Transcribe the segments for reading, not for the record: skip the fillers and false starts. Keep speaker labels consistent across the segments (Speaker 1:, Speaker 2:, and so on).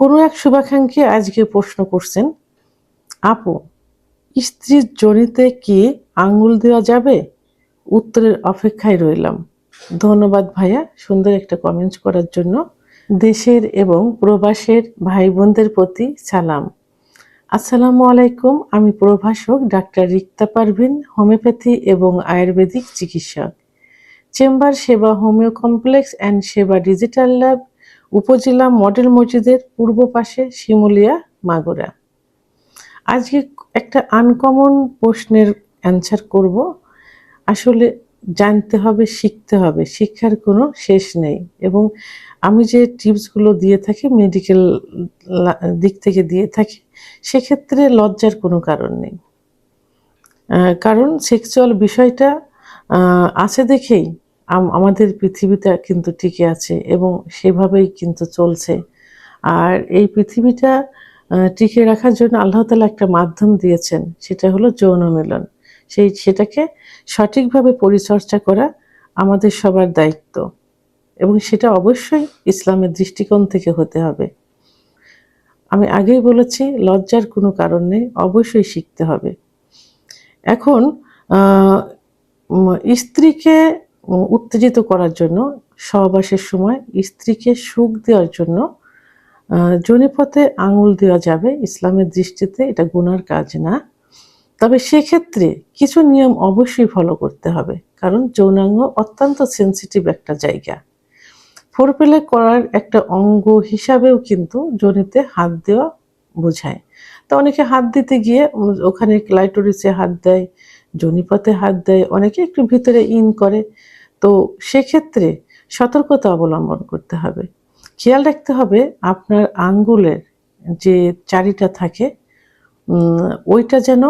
Speaker 1: কোনো এক শুভাকাঙ্ক্ষী আজকে প্রশ্ন করছেন, আপু, স্ত্রীর যোনিতে কি আঙ্গুল দেওয়া যাবে? উত্তরের অপেক্ষায় রইলাম। ধন্যবাদ ভাইয়া সুন্দর একটা কমেন্ট করার জন্য। দেশের এবং প্রবাসের ভাই বোনদের প্রতি সালাম। আসসালামু আলাইকুম। আমি প্রভাষক ডাক্তার রিক্তা পারভিন, হোমিওপ্যাথি এবং আয়ুর্বেদিক চিকিৎসক, চেম্বার সেবা হোমিও কমপ্লেক্স অ্যান্ড সেবা ডিজিটাল ল্যাব, উপজেলা মডেল মসজিদের পূর্ব পাশে, শিমুলিয়া, মাগুরা। আজকে একটা আনকমন প্রশ্নের অ্যান্সার করব। আসলে জানতে হবে, শিখতে হবে, শিক্ষার কোনো শেষ নেই। এবং আমি যে টিপসগুলো দিয়ে থাকি মেডিকেল দিক থেকে দিয়ে থাকি, সেক্ষেত্রে লজ্জার কোনো কারণ নেই। কারণ সেক্সুয়াল বিষয়টা আছে দেখেই আমাদের পৃথিবীটা কিন্তু টিকে আছে এবং সেভাবেই কিন্তু চলছে। আর এই পৃথিবীটা টিকে রাখার জন্য আল্লাহ তাআলা একটা মাধ্যম দিয়েছেন, সেটা হলো যৌন মিলন। সেটাকে সঠিকভাবে পরিচর্যা করা আমাদের সবার দায়িত্ব এবং সেটা অবশ্যই ইসলামের দৃষ্টিকোণ থেকে হতে হবে। আমি আগেই বলেছি, লজ্জার কোনো কারণ নেই, অবশ্যই শিখতে হবে। এখন স্ত্রীকে উত্তেজিত করার জন্য, সহবাসের সময় স্ত্রীকে সুখ দেওয়ার জন্য যোনিপথে আঙুল দেওয়া যাবে। ইসলামের দৃষ্টিতে এটা গুনার কাজ না। তবে সেক্ষেত্রে কিছু নিয়ম অবশ্যই ফলো করতে হবে, কারণ যৌনাঙ্গ অত্যন্ত সেন্সিটিভ একটা জায়গা। ফোরপ্লে করার একটা অঙ্গ হিসাবেও কিন্তু যোনিতে হাত দেওয়া বোঝায়। তো অনেকে হাত দিতে গিয়ে ওখানে ক্লাইটোরিসে হাত দেয়, যোনিপথে হাত দেয়, অনেকে একটু ভিতরে ইন করে। তো সেক্ষেত্রে সতর্কতা অবলম্বন করতে হবে। খেয়াল রাখতে হবে আপনার আঙ্গুলের যে চারিটা থাকে ওইটা যেন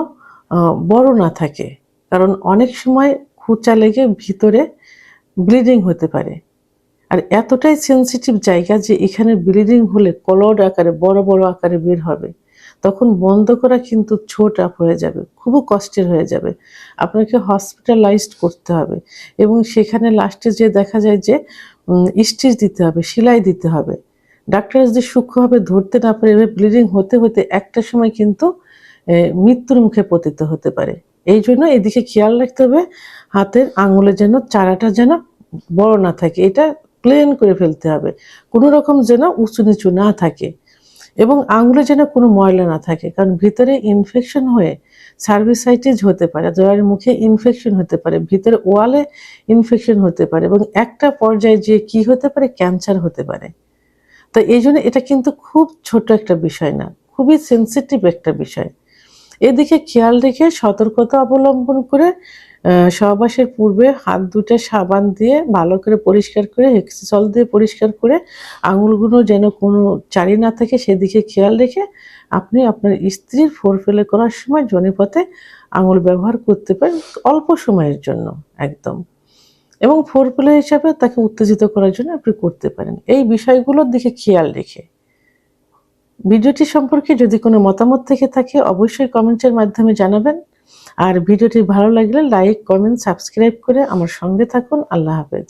Speaker 1: বড় না থাকে, কারণ অনেক সময় খোঁচা লেগে ভিতরে ব্লিডিং হতে পারে। আর এতটাই সেন্সিটিভ জায়গা যে এখানে ব্লিডিং হলে কলড আকারে বড় বড় আকারে বের হবে, তখন বন্ধ করা কিন্তু ছোট আপ হয়ে যাবে, খুবই কষ্টের হয়ে যাবে। আপনাকে হসপিটালাইজড করতে হবে এবং সেখানে লাস্টে যে দেখা যায় যে স্টিচ দিতে হবে, সেলাই দিতে হবে। ডাক্তার যদি সূক্ষ্মভাবে ধরতে না পারে, এভাবে ব্লিডিং হতে হতে একটা সময় কিন্তু মৃত্যুর মুখে পতিত হতে পারে। এই জন্য এদিকে খেয়াল রাখতে হবে, হাতের আঙুলের যেন চারাটা যেন বড় না থাকে, এটা প্লেন করে ফেলতে হবে, কোনো রকম যেন উঁচু নিচু না থাকে এবং আঙুলে যেন কোনো ময়লা না থাকে, কারণ ভিতরে ইনফেকশন হয়ে সার্ভিসাইটিস হতে পারে, জয়ের মুখে ইনফেকশন হতে পারে, ভিতরে ওয়ালে ইনফেকশন হতে পারে এবং একটা পর্যায়ে যে কি হতে পারে, ক্যান্সার হতে পারে। তো এই জন্য এটা কিন্তু খুব ছোট একটা বিষয় না, খুবই সেন্সিটিভ একটা বিষয়। এদিকে খেয়াল রেখে সতর্কতা অবলম্বন করে সহবাসের পূর্বে হাত দুটো সাবান দিয়ে ভালো করে পরিষ্কার করে, হেক্সিসল দিয়ে পরিষ্কার করে, আঙুলগুলো যেন কোনো চারি না থাকে সেদিকে খেয়াল রেখে আপনি আপনার স্ত্রীর ফোরপ্লে করার সময় যোনিপথে আঙুল ব্যবহার করতে পারেন অল্প সময়ের জন্য একদম, এবং ফোরপ্লে হিসাবে তাকে উত্তেজিত করার জন্য আপনি করতে পারেন এই বিষয়গুলোর দিকে খেয়াল রেখে। ভিডিওটি সম্পর্কে যদি কোনো মতামত থেকে থাকে অবশ্যই কমেন্টের মাধ্যমে জানাবেন। আর ভিডিওটি ভালো লাগলে লাইক, কমেন্ট, সাবস্ক্রাইব করে আমার সঙ্গে থাকুন। আল্লাহ হাফেজ।